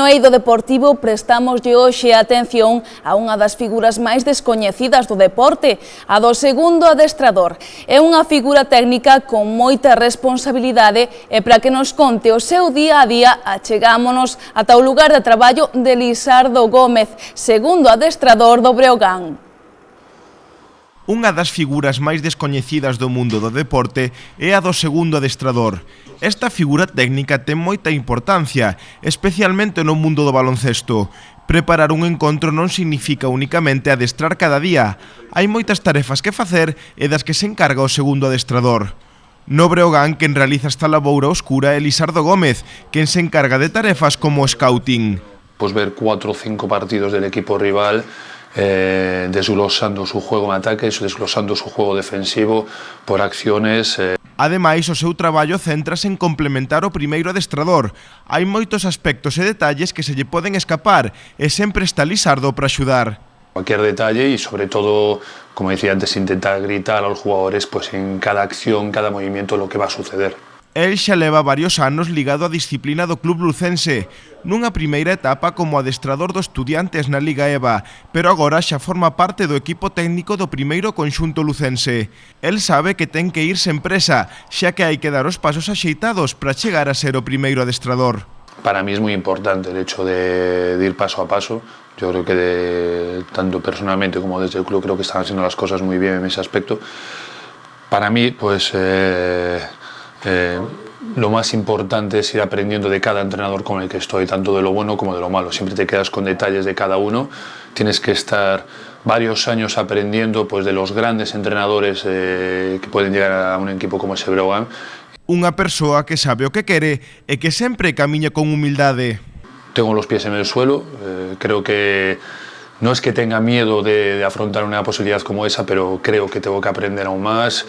Eido Deportivo prestámoslle hoxe atención a unha das figuras máis descoñecidas do deporte, a do segundo adestrador. É unha figura técnica con moita responsabilidade e para que nos conte o seu día a día achegámonos ata o lugar de traballo de Lisardo Gómez, segundo adestrador do Breogán. Unha das figuras máis descoñecidas do mundo do deporte é a do segundo adestrador. Esta figura técnica ten moita importancia, especialmente no mundo do baloncesto. Preparar un encontro non significa únicamente adestrar cada día. Hai moitas tarefas que facer e das que se encarga o segundo adestrador. No Breogán, quen realiza esta laboura oscura é Lisardo Gómez, quen se encarga de tarefas como o scouting. Pues ver 4 o 5 partidos del equipo rival, desglosando su juego en ataque, desglosando su juego defensivo por acciones. Ademais, o seu traballo céntrase en complementar o primeiro adestrador. Hai moitos aspectos e detalles que se lle poden escapar e sempre está Lisardo para axudar. Cualquier detalle y sobre todo, como decía antes, intentar gritar a los jugadores pues en cada acción, cada movimiento lo que va a suceder. El xa leva varios anos ligado á disciplina do club lucense, nunha primeira etapa como adestrador do Estudiantes na Liga EVA, pero agora xa forma parte do equipo técnico do primeiro conxunto lucense. El sabe que ten que ir sen presa, xa que hai que dar os pasos axeitados para chegar a ser o primeiro adestrador. Para mí es muy importante el hecho de ir paso a paso. Yo creo que tanto personalmente como desde el club creo que están haciendo las cosas muy bien en ese aspecto. Para mí, pues lo más importante es ir aprendiendo de cada entrenador con el que estoy, tanto de lo bueno como de lo malo. Siempre te quedas con detalles de cada uno. Tienes que estar varios años aprendiendo pues, de los grandes entrenadores que pueden llegar a un equipo como ese Breogán. Unha persoa que sabe o que quere e que sempre camiña con humildade. Tengo los pies en el suelo, creo que no es que tenga miedo de afrontar una posibilidad como esa, pero creo que tengo que aprender aún más.